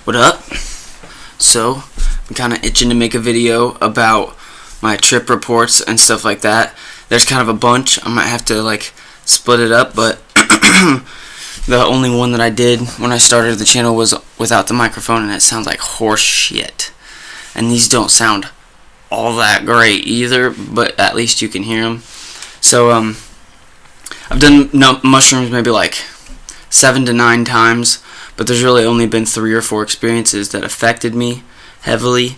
What up? So, I'm kind of itching to make a video about my trip reports and stuff like that. There's kind of a bunch. I might have to split it up, but the only one that I did when I started the channel was without the microphone, and it sounds like horse shit. And these don't sound all that great either, but at least you can hear them. So, I've done mushrooms maybe 7 to 9 times, but there's really only been 3 or 4 experiences that affected me heavily.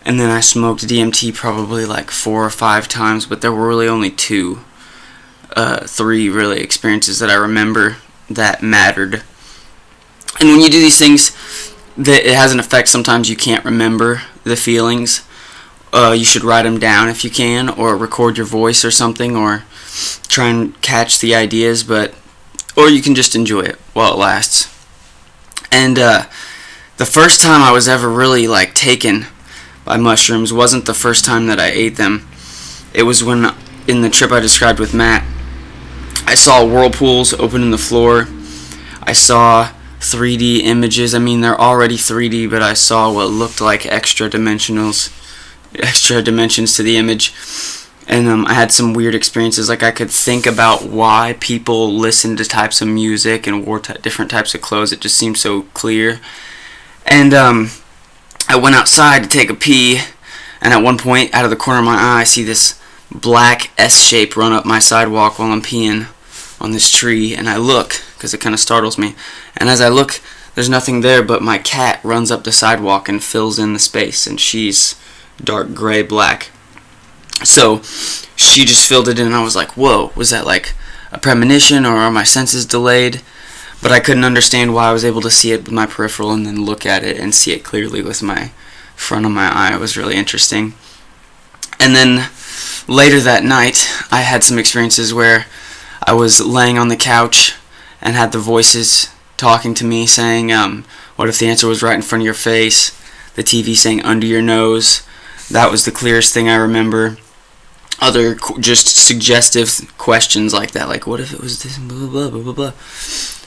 And then I smoked DMT probably 4 or 5 times, but there were really only 3 really experiences that I remember that mattered. And when you do these things, it has an effect. Sometimes you can't remember the feelings. You should write them down if you can, or record your voice or something, or try and catch the ideas, or you can just enjoy it while it lasts. And the first time I was ever really taken by mushrooms wasn't the first time that I ate them. It was when, in the trip I described with Matt, I saw whirlpools open in the floor. I saw 3D images. I mean, they're already 3D, but I saw what looked like extra dimensions to the image. And I had some weird experiences. I could think about why people listen to types of music and wore different types of clothes. It just seemed so clear. And I went outside to take a pee, and at one point, out of the corner of my eye, I see this black S shape run up my sidewalk while I'm peeing on this tree. And I look, because it kind of startles me. And as I look, there's nothing there, but my cat runs up the sidewalk and fills in the space, and she's dark gray black. So she just filled it in, and I was like, whoa, was that a premonition, or are my senses delayed? But I couldn't understand why I was able to see it with my peripheral and then look at it and see it clearly with my front of my eye. It was really interesting. And then later that night, I had some experiences where I was laying on the couch and had the voices talking to me saying, what if the answer was right in front of your face? The TV saying under your nose. That was the clearest thing I remember. Other just suggestive questions like that, what if it was this, blah, blah, blah, blah, blah.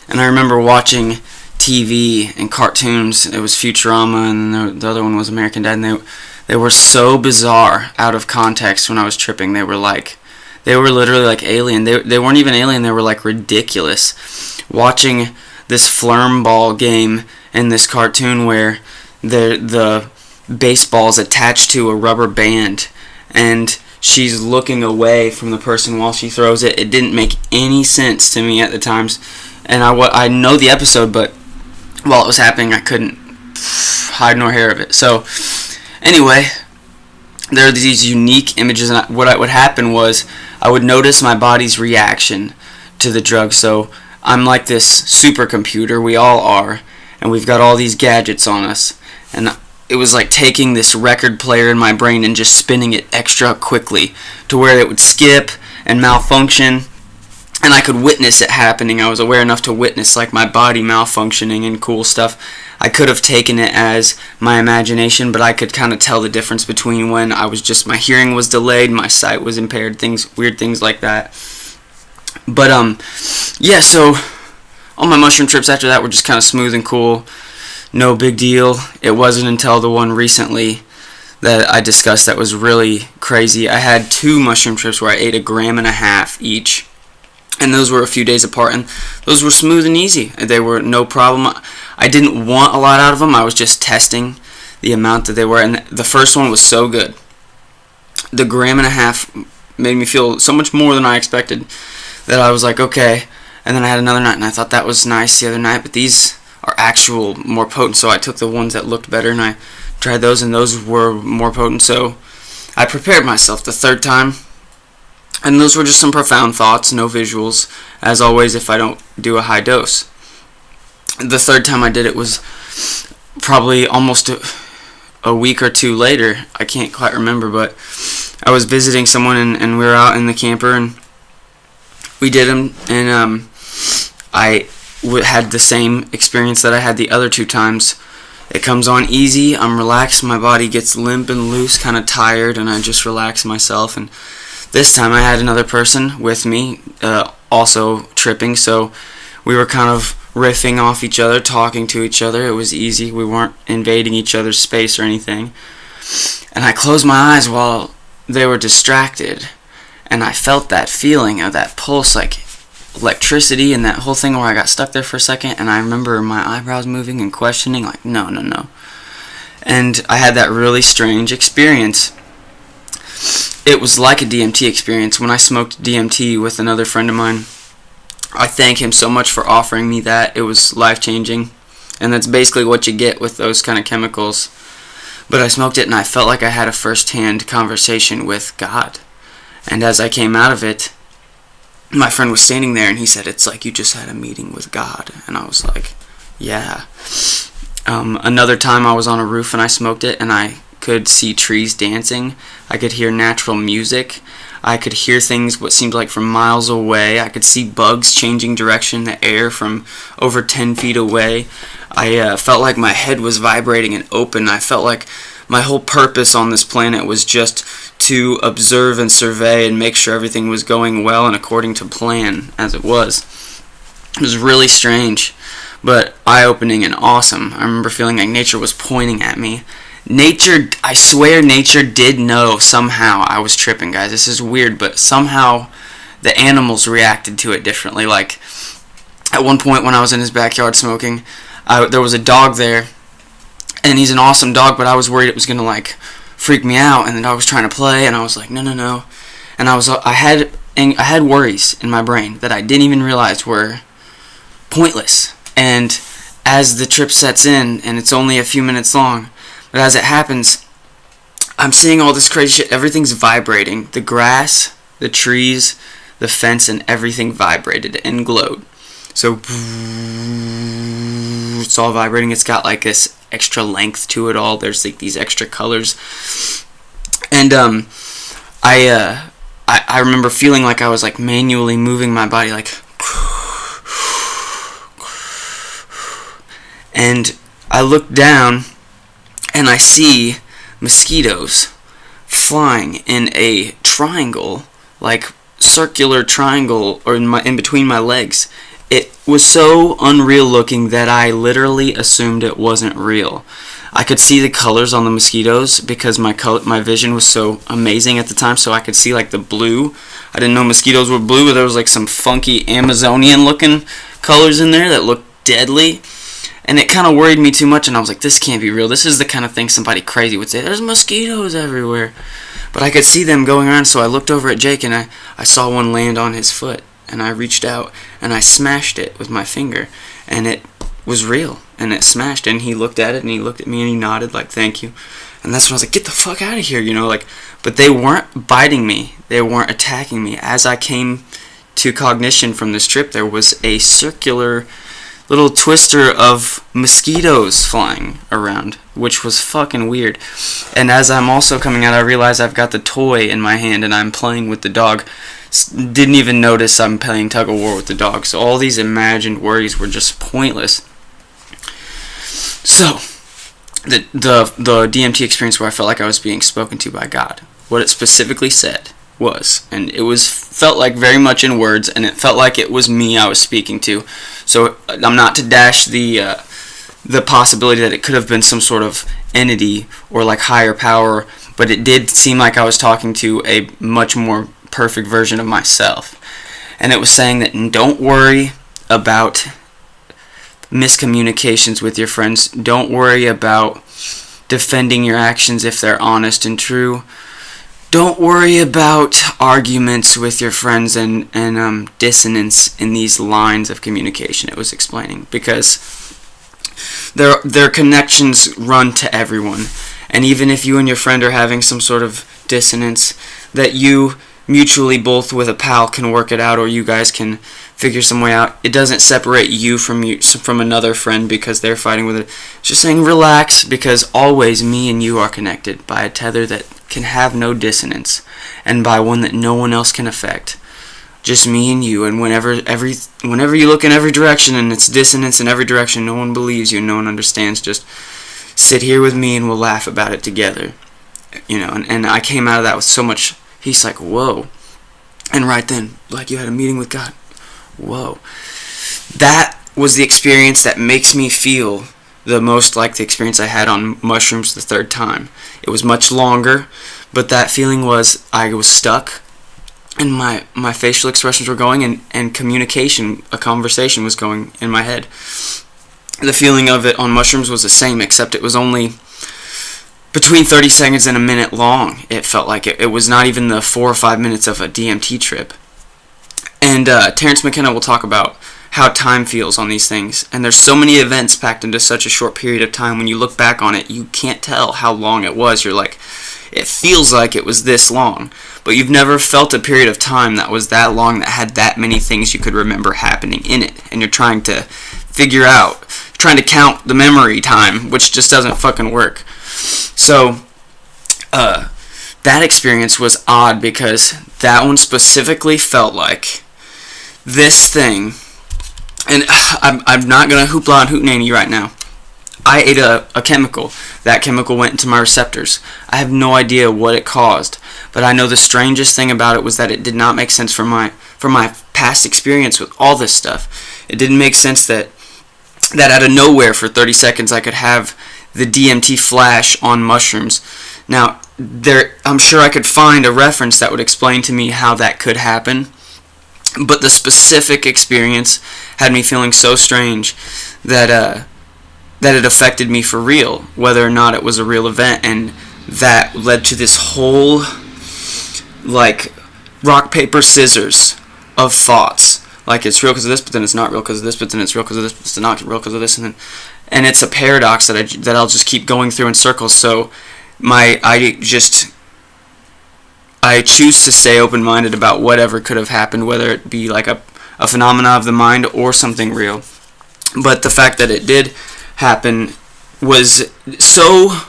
And I remember watching TV and cartoons. It was Futurama, and the other one was American Dad, and they were so bizarre, out of context when I was tripping. They were literally alien. They weren't even alien, they were ridiculous. Watching this flirm ball game in this cartoon where the baseball's attached to a rubber band, and she's looking away from the person while she throws it. It didn't make any sense to me at the times, and I know the episode, but while it was happening, I couldn't hide nor hair of it. So anyway, there are these unique images, and what would happen was I would notice my body's reaction to the drug. So I'm like this supercomputer, we all are, and we've got all these gadgets on us, and it was like taking this record player in my brain and just spinning it extra quickly to where it would skip and malfunction, and I could witness it happening. I was aware enough to witness my body malfunctioning and cool stuff. I could have taken it as my imagination, but I could kind of tell the difference between when I was just, my hearing was delayed, my sight was impaired, weird things like that. But yeah, so all my mushroom trips after that were just kind of smooth and cool. No big deal. It wasn't until the one recently that I discussed that was really crazy. I had 2 mushroom trips where I ate 1.5 grams each, and those were a few days apart, and those were smooth and easy. They were no problem. I didn't want a lot out of them. I was just testing the amount that they were, and the first one was so good. The 1.5 grams made me feel so much more than I expected that I was like, okay. And then I had another night, and I thought that was nice the other night, but these are actual more potent, so I took the ones that looked better and I tried those, and those were more potent. So I prepared myself the third time, and those were just some profound thoughts, no visuals, as always if I don't do a high dose. The third time I did it was probably almost a week or 2 later. I can't quite remember, but I was visiting someone, and we were out in the camper, and we did them, and I had the same experience that I had the other 2 times. It comes on easy, I'm relaxed, my body gets limp and loose, kind of tired, and I just relax myself. And this time I had another person with me, also tripping, so we were kind of riffing off each other, talking to each other. It was easy. We weren't invading each other's space or anything. And I closed my eyes while they were distracted, and I felt that feeling of that pulse, like electricity and that whole thing where I got stuck there for a second, and I remember my eyebrows moving and questioning, like, no. And I had that really strange experience. It was like a DMT experience. When I smoked DMT with another friend of mine, I thank him so much for offering me that. It was life-changing, and that's basically what you get with those kind of chemicals. But I smoked it, and I felt like I had a first-hand conversation with God. And as I came out of it, my friend was standing there, and he said, "It's like you just had a meeting with God." And I was like, yeah. Another time I was on a roof and I smoked it, and I could see trees dancing. I could hear natural music. I could hear things what seemed like from miles away. I could see bugs changing direction in the air from over 10 feet away. I felt like my head was vibrating and open. I felt like my whole purpose on this planet was just to observe and survey and make sure everything was going well and according to plan, as it was. It was really strange, but eye-opening and awesome. I remember feeling like nature was pointing at me. Nature, I swear nature did know somehow I was tripping, guys. This is weird, but somehow the animals reacted to it differently. Like, at one point when I was in his backyard smoking, there was a dog there, and he's an awesome dog, but I was worried it was going to, like, freak me out, and the dog was trying to play, and I was like, no. And I had worries in my brain that I didn't even realize were pointless. And as the trip sets in, and it's only a few minutes long, but as it happens, I'm seeing all this crazy shit. Everything's vibrating. The grass, the trees, the fence, and everything vibrated and glowed. So it's all vibrating. It's got like this extra length to it all. There's like these extra colors. And I remember feeling like I was like manually moving my body, like, and I look down and I see mosquitoes flying in a triangle, like circular triangle, or in between my legs. It was so unreal looking that I literally assumed it wasn't real. I could see the colors on the mosquitoes because my vision was so amazing at the time, so I could see like the blue. I didn't know mosquitoes were blue, but there was like some funky Amazonian looking colors in there that looked deadly. And it kind of worried me too much, and I was like, this can't be real. This is the kind of thing somebody crazy would say. There's mosquitoes everywhere. But I could see them going around, so I looked over at Jake, and I saw one land on his foot. And I reached out, and I smashed it with my finger. And it was real, and it smashed. And he looked at it, and he looked at me, and he nodded, like, thank you. And that's when I was like, get the fuck out of here, like. But they weren't biting me. They weren't attacking me. As I came to cognition from this trip, there was a circular little twister of mosquitoes flying around, which was fucking weird. And as I'm also coming out, I realize I've got the toy in my hand and I'm playing with the dog. Didn't even notice I'm playing tug of war with the dog. So all these imagined worries were just pointless. So the DMT experience where I felt like I was being spoken to by God, what it specifically said was, and it felt like very much in words, and it felt like it was me I was speaking to. So I'm not to dash the possibility that it could have been some sort of entity or like higher power, but it did seem like I was talking to a much more perfect version of myself. And it was saying that don't worry about miscommunications with your friends. Don't worry about defending your actions if they're honest and true. Don't worry about arguments with your friends and dissonance in these lines of communication, it was explaining, because their connections run to everyone. And even if you and your friend are having some sort of dissonance, that you mutually both with a pal can work it out, or you guys can figure some way out. It doesn't separate you from another friend because they're fighting with it. It's just saying relax, because always me and you are connected by a tether that can have no dissonance, and by one that no one else can affect. Just me and you. And whenever you look in every direction and it's dissonance in every direction, no one believes you, no one understands, just sit here with me and we'll laugh about it together. And I came out of that with so much. He's like, whoa. And right then, like, you had a meeting with God. Whoa. That was the experience that makes me feel the most like the experience I had on mushrooms the third time. It was much longer, but that feeling was I was stuck, and my facial expressions were going, and communication, a conversation was going in my head. The feeling of it on mushrooms was the same, except it was only between 30 seconds and a minute long. It felt like it was not even the 4 or 5 minutes of a DMT trip. And Terrence McKenna will talk about how time feels on these things. And there's so many events packed into such a short period of time. When you look back on it, you can't tell how long it was. You're like, it feels like it was this long. But you've never felt a period of time that was that long, that had that many things you could remember happening in it. And you're trying to figure out, trying to count the memory time, which just doesn't fucking work. So, that experience was odd, because that one specifically felt like this thing. And I'm not going to hoopla and hootenanny right now. I ate a chemical. That chemical went into my receptors. I have no idea what it caused, but I know the strangest thing about it was that it did not make sense for my past experience with all this stuff. It didn't make sense that out of nowhere for 30 seconds I could have the DMT flash on mushrooms. Now, I'm sure I could find a reference that would explain to me how that could happen, but the specific experience had me feeling so strange that it affected me for real, whether or not it was a real event. And that led to this whole, like, rock, paper, scissors of thoughts. Like, it's real because of this, but then it's not real because of this, but then it's real because of this, but it's not real because of this, and it's a paradox that I'll just keep going through in circles. So I choose to stay open-minded about whatever could have happened, whether it be like a phenomena of the mind or something real. But the fact that it did happen was so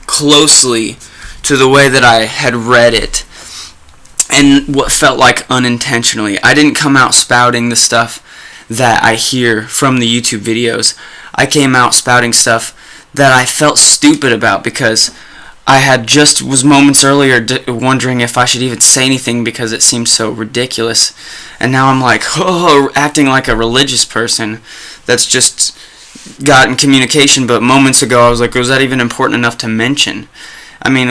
closely to the way that I had read it, and what felt like unintentionally. I didn't come out spouting the stuff that I hear from the YouTube videos. I came out spouting stuff that I felt stupid about, because I had just was moments earlier wondering if I should even say anything because it seemed so ridiculous. And now I'm like, acting like a religious person that's just gotten communication. But moments ago I was like, was that even important enough to mention? I mean,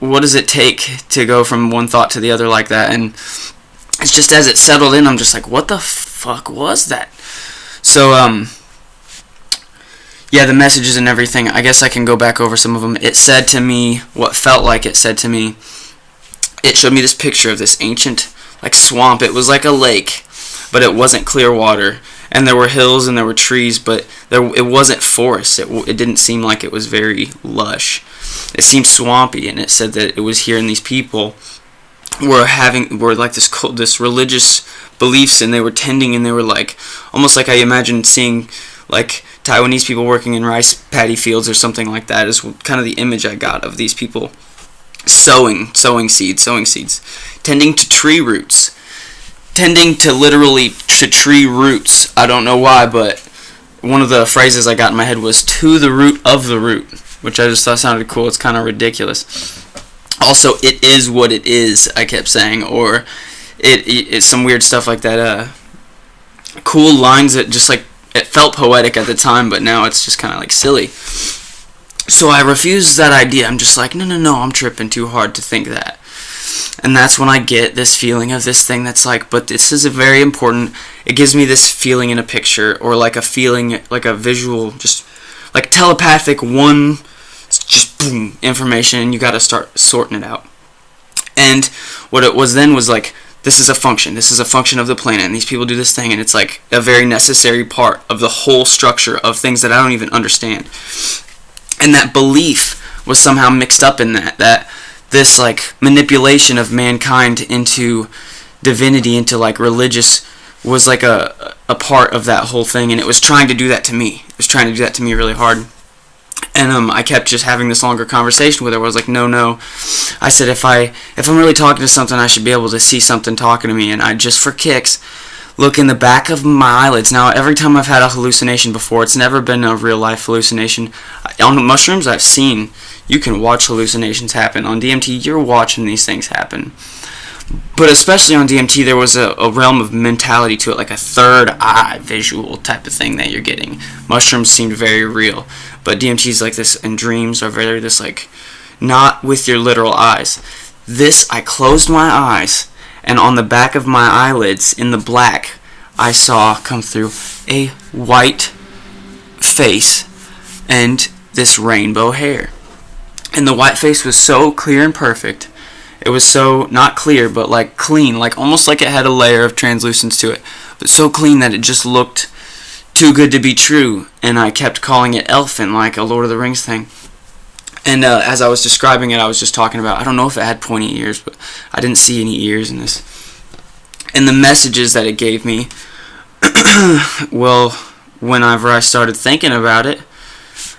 what does it take to go from one thought to the other like that? And it's just as it settled in, I'm just like, what the fuck was that? So, yeah, the messages and everything, I guess I can go back over some of them. It said to me what felt like it said to me. It showed me this picture of this ancient, like, swamp. It was like a lake, but it wasn't clear water. And there were hills and there were trees, but it wasn't forest. It didn't seem like it was very lush. It seemed swampy, and it said that it was here, and these people were like this religious beliefs, and they were tending, and they were like, almost like I imagined seeing, like, Taiwanese people working in rice paddy fields or something like that is kind of the image I got of these people sowing seeds, tending to tree roots, tending to literally to tree roots. I don't know why, but one of the phrases I got in my head was "to the root of the root," which I just thought sounded cool. It's kind of ridiculous. Also, "it is what it is," I kept saying, or it's some weird stuff like that. Cool lines that just like, it felt poetic at the time, but now it's just kind of like silly. So I refused that idea. I'm just like, no, I'm tripping too hard to think that. And that's when I get this feeling of this thing that's like, but this is a very important, it gives me this feeling in a picture, or like a feeling, like a visual, just like telepathic, one, just boom, information, and you gotta start sorting it out. And what it was then was like, this is a function of the planet, and these people do this thing, and it's like a very necessary part of the whole structure of things that I don't even understand. And that belief was somehow mixed up in that this like manipulation of mankind into divinity, into like religious, was like a part of that whole thing, and it was trying to do that to me. It was trying to do that to me really hard. And I kept just having this longer conversation with her where I was like, no. I said, if I'm really talking to something, I should be able to see something talking to me. And I just, for kicks, look in the back of my eyelids. Now, every time I've had a hallucination before, it's never been a real-life hallucination. On mushrooms, I've seen, you can watch hallucinations happen. On DMT, you're watching these things happen. But especially on DMT, there was a realm of mentality to it, like a third eye visual type of thing that you're getting. Mushrooms seemed very real, but DMT is like this, and dreams are very this, like, not with your literal eyes. This, I closed my eyes, and on the back of my eyelids, in the black, I saw come through a white face and this rainbow hair. And the white face was so clear and perfect. It was so, not clear, but like clean, like almost like it had a layer of translucence to it, but so clean that it just looked too good to be true. And I kept calling it Elfin, like a Lord of the Rings thing. And as I was describing it, I was just talking about, I don't know if it had pointy ears, but I didn't see any ears in this. And the messages that it gave me, well, whenever I started thinking about it,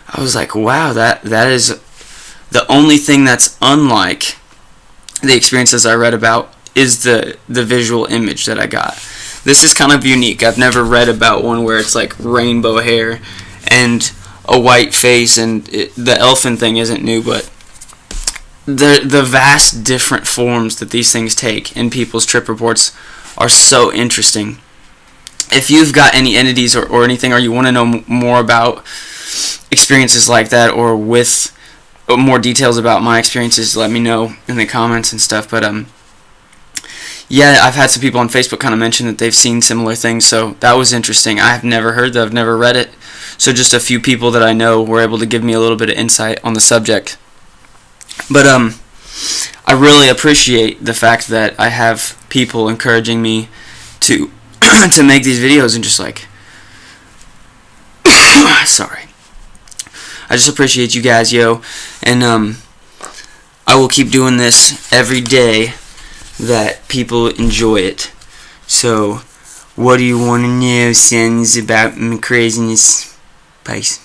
I was like, wow, that is the only thing that's unlike the experiences I read about is the visual image that I got. This is kind of unique. I've never read about one where it's like rainbow hair and a white face, and the elfin thing isn't new, but the vast different forms that these things take in people's trip reports are so interesting. If you've got any entities or anything, or you want to know more about experiences like that, or with more details about my experiences, let me know in the comments and stuff. But yeah, I've had some people on Facebook kind of mention that they've seen similar things, so that was interesting. I've never heard that, I've never read it, so just a few people that I know were able to give me a little bit of insight on the subject. But I really appreciate the fact that I have people encouraging me to to make these videos, and just like sorry, I just appreciate you guys, yo. And I will keep doing this every day that people enjoy it. So what do you want to know, sons, about my craziness? Peace.